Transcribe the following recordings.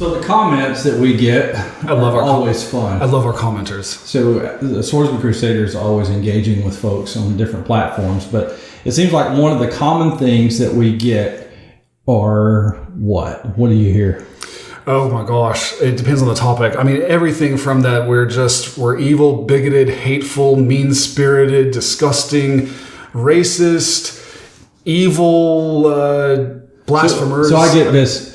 So the comments that we get are always fun. I love our commenters. So the Swordsman Crusader is always engaging with folks on different platforms, but it seems like one of the common things that we get are what? What do you hear? Oh my gosh. It depends on the topic. I mean, everything from that we're evil, bigoted, hateful, mean-spirited, disgusting, racist, evil, blasphemers. So I get this.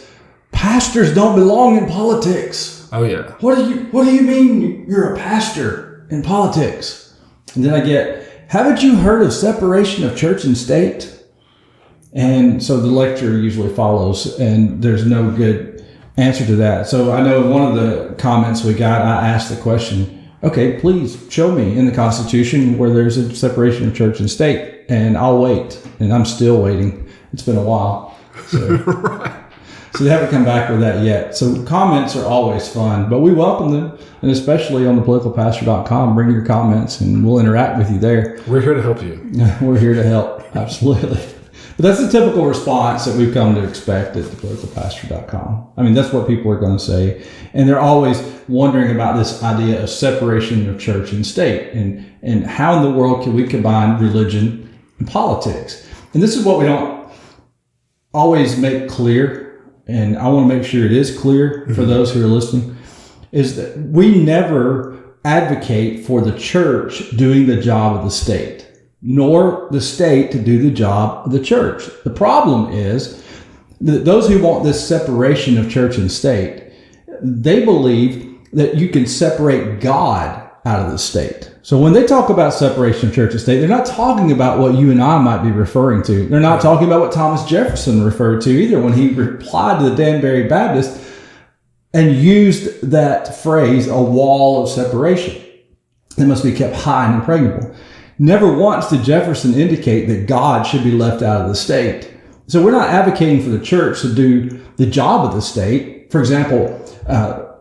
Pastors don't belong in politics. Oh yeah. What do you mean you're a pastor in politics? And then I get, haven't you heard of separation of church and state? And so the lecture usually follows, and there's no good answer to that. So I know one of the comments we got, I asked the question, okay, please show me in the Constitution where there's a separation of church and state, and I'll wait. And I'm still waiting. It's been a while. So. Right. So they haven't come back with that yet. So comments are always fun, but we welcome them, and especially on thepoliticalpastor.com. Bring your comments, and we'll interact with you there. We're here to help you. We're here to help, absolutely. But that's the typical response that we've come to expect at thepoliticalpastor.com. I mean, that's what people are going to say, and they're always wondering about this idea of separation of church and state, and how in the world can we combine religion and politics? And this is what we don't always make clear. And I want to make sure it is clear for those who are listening, is that we never advocate for the church doing the job of the state, nor the state to do the job of the church. The problem is that those who want this separation of church and state, they believe that you can separate God out of the state. So when they talk about separation of church and state, they're not talking about what you and I might be referring to. They're not talking about what Thomas Jefferson referred to either when he replied to the Danbury Baptist and used that phrase, a wall of separation that must be kept high and impregnable. Never once did Jefferson indicate that God should be left out of the state. So we're not advocating for the church to do the job of the state. For example,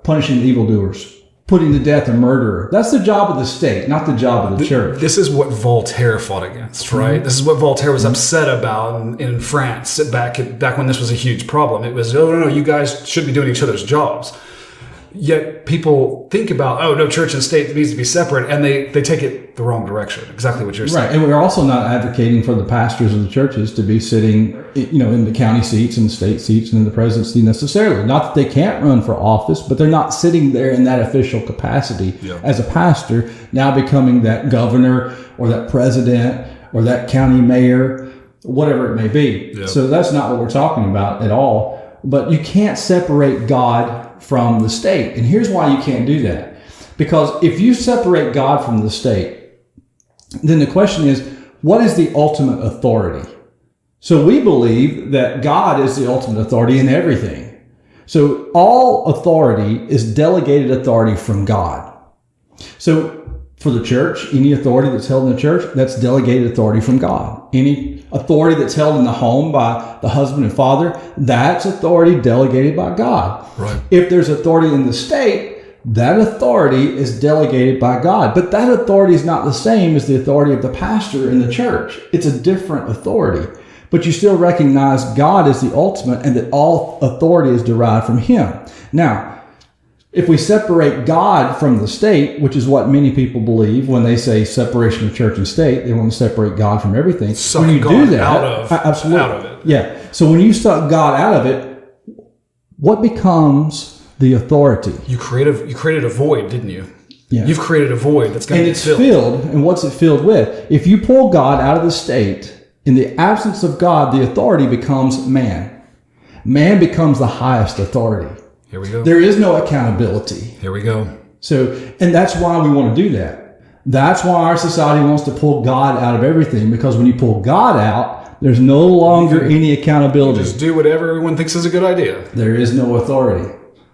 punishing evildoers, putting to death a murderer. That's the job of the state, not the job of the church. This is what Voltaire fought against, right? Mm-hmm. This is what Voltaire was upset about in France back when this was a huge problem. It was, no, you guys should be doing each other's jobs. Yet people think about, church and state needs to be separate, and they take it the wrong direction. Exactly what you're saying. Right, and we're also not advocating for the pastors of the churches to be sitting, in the county seats and the state seats and in the presidency necessarily. Not that they can't run for office, but they're not sitting there in that official capacity as a pastor, now becoming that governor or that president or that county mayor, whatever it may be. Yep. So that's not what we're talking about at all. But you can't separate God from the state. And here's why you can't do that. Because if you separate God from the state, then the question is, what is the ultimate authority? So we believe that God is the ultimate authority in everything. So all authority is delegated authority from God. So for the church, any authority that's held in the church, that's delegated authority from God. Any authority that's held in the home by the husband and father, that's authority delegated by God. Right. If there's authority in the state, that authority is delegated by God. But that authority is not the same as the authority of the pastor in the church. It's a different authority. But you still recognize God as the ultimate and that all authority is derived from Him. Now, if we separate God from the state, which is what many people believe when they say separation of church and state, they want to separate God from everything. Suck when you God do that, absolutely, out of it. Yeah. So when you suck God out of it, what becomes the authority? You created a void, didn't you? Yeah. You've created a void that's going to be filled. And it's filled. And what's it filled with? If you pull God out of the state, in the absence of God, the authority becomes man. Man becomes the highest authority. Here we go. There is no accountability. Here we go. So, and that's why we want to do that. That's why our society wants to pull God out of everything, because when you pull God out, there's no longer any accountability. Just do whatever everyone thinks is a good idea. There is no authority.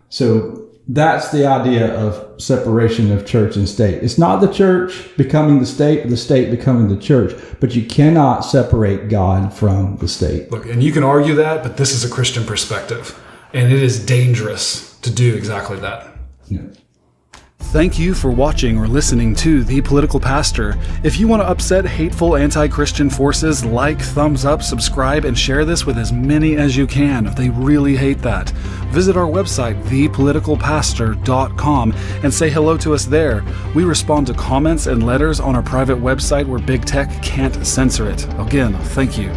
So that's the idea of separation of church and state. It's not the church becoming the state or the state becoming the church, but you cannot separate God from the state. Look, and you can argue that, but this is a Christian perspective. And it is dangerous to do exactly that. Yeah. Thank you for watching or listening to The Political Pastor. If you want to upset hateful anti-Christian forces, like, thumbs up, subscribe, and share this with as many as you can. They really hate that. Visit our website, thepoliticalpastor.com, and say hello to us there. We respond to comments and letters on our private website where big tech can't censor it. Again, thank you.